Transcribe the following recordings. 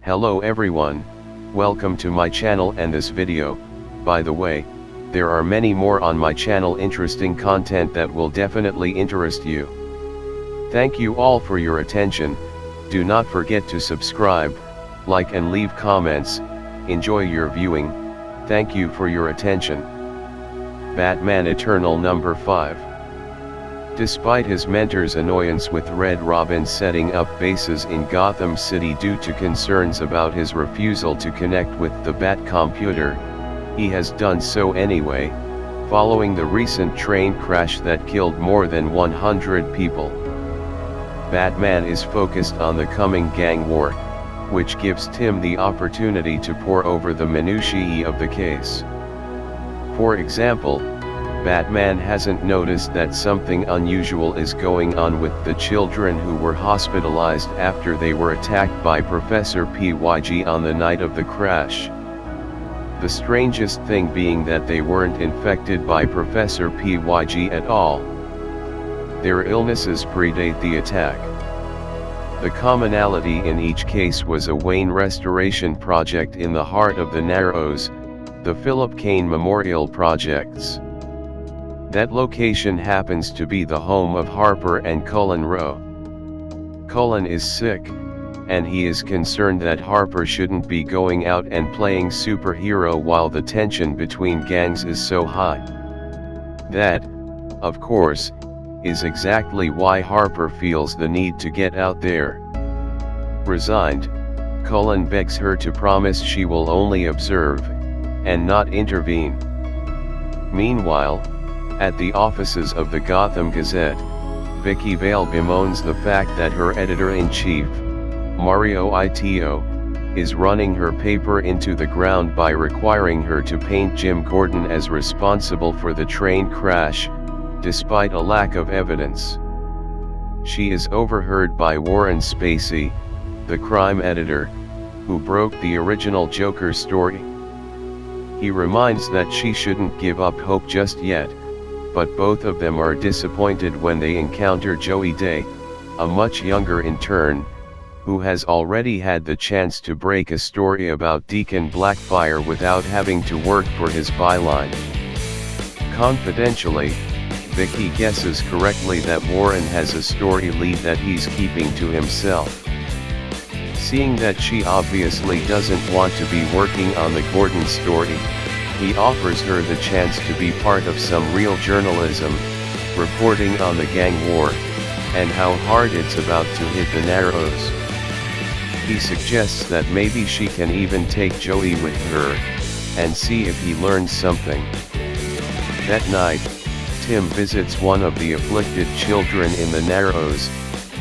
Hello everyone, welcome to my channel and this video. By the way, there are many more on my channel interesting content that will definitely interest you. Thank you all for your attention. Do not forget to subscribe, like and leave comments. Enjoy your viewing. Thank you for your attention. Batman Eternal number 5. Despite his mentor's annoyance with Red Robin setting up bases in Gotham City due to concerns about his refusal to connect with the Bat computer, he has done so anyway, following the recent train crash that killed more than 100 people. Batman is focused on the coming gang war, which gives Tim the opportunity to pore over the minutiae of the case. For example, Batman hasn't noticed that something unusual is going on with the children who were hospitalized after they were attacked by Professor PYG on the night of the crash. The strangest thing being that they weren't infected by Professor PYG at all. Their illnesses predate the attack. The commonality in each case was a Wayne restoration project in the heart of the Narrows, the Philip Kane Memorial Projects. That location happens to be the home of Harper and Cullen Rowe. Cullen is sick, and he is concerned that Harper shouldn't be going out and playing superhero while the tension between gangs is so high. That, of course, is exactly why Harper feels the need to get out there. Resigned, Cullen begs her to promise she will only observe, and not intervene. Meanwhile, at the offices of the Gotham Gazette, Vicky Vale bemoans the fact that her editor-in-chief, Mario Ito, is running her paper into the ground by requiring her to paint Jim Gordon as responsible for the train crash, despite a lack of evidence. She is overheard by Warren Spacey, the crime editor, who broke the original Joker story. He reminds that she shouldn't give up hope just yet, but both of them are disappointed when they encounter Joey Day, a much younger intern, who has already had the chance to break a story about Deacon Blackfire without having to work for his byline. Confidentially, Vicky guesses correctly that Warren has a story lead that he's keeping to himself. Seeing that she obviously doesn't want to be working on the Gordon story, he offers her the chance to be part of some real journalism, reporting on the gang war, and how hard it's about to hit the Narrows. He suggests that maybe she can even take Joey with her, and see if he learns something. That night, Tim visits one of the afflicted children in the Narrows,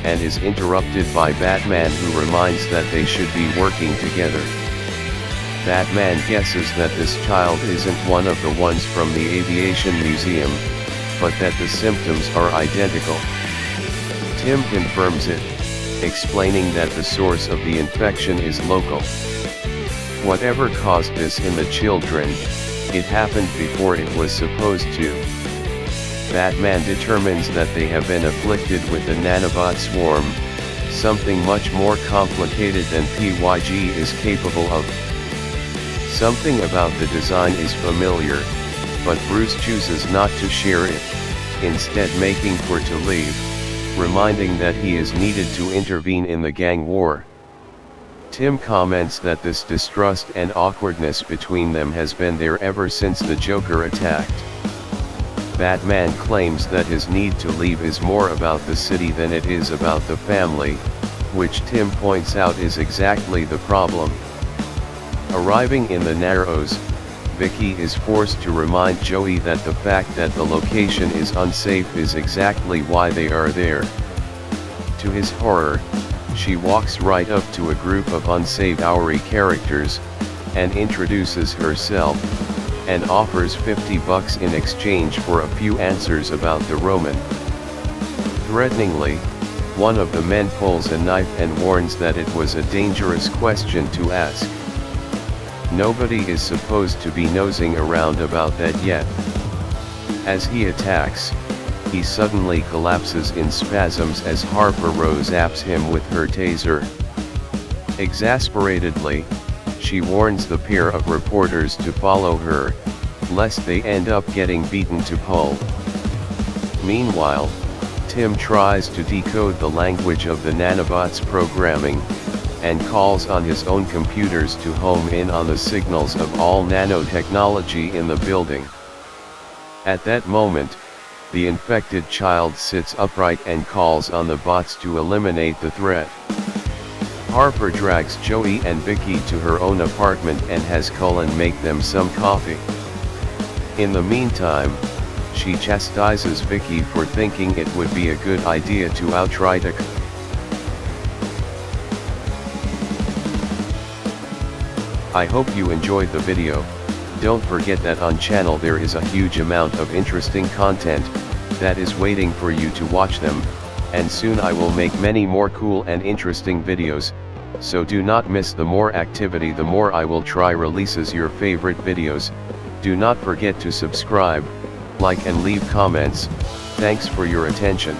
and is interrupted by Batman, who reminds that they should be working together. Batman guesses that this child isn't one of the ones from the Aviation Museum, but that the symptoms are identical. Tim confirms it, explaining that the source of the infection is local. Whatever caused this in the children, it happened before it was supposed to. Batman determines that they have been afflicted with the nanobot swarm, something much more complicated than PYG is capable of. Something about the design is familiar, but Bruce chooses not to share it, instead making for to leave, reminding that he is needed to intervene in the gang war. Tim comments that this distrust and awkwardness between them has been there ever since the Joker attacked. Batman claims that his need to leave is more about the city than it is about the family, which Tim points out is exactly the problem. Arriving in the Narrows, Vicky is forced to remind Joey that the fact that the location is unsafe is exactly why they are there. To his horror, she walks right up to a group of unsavory characters, and introduces herself, and offers $50 in exchange for a few answers about the Roman. Threateningly, one of the men pulls a knife and warns that it was a dangerous question to ask. Nobody is supposed to be nosing around about that yet. As he attacks, he suddenly collapses in spasms as Harper Rowe zaps him with her taser. Exasperatedly, she warns the pair of reporters to follow her, lest they end up getting beaten to pulp. Meanwhile, Tim tries to decode the language of the nanobots' programming, and calls on his own computers to home in on the signals of all nanotechnology in the building. At that moment, the infected child sits upright and calls on the bots to eliminate the threat. Harper drags Joey and Vicky to her own apartment and has Cullen make them some coffee. In the meantime, she chastises Vicky for thinking it would be a good idea to outright I hope you enjoyed the video. Don't forget that on channel there is a huge amount of interesting content that is waiting for you to watch them, and soon I will make many more cool and interesting videos, so do not miss. The more activity, the more I will try releases your favorite videos. Do not forget to subscribe, like and leave comments. Thanks for your attention.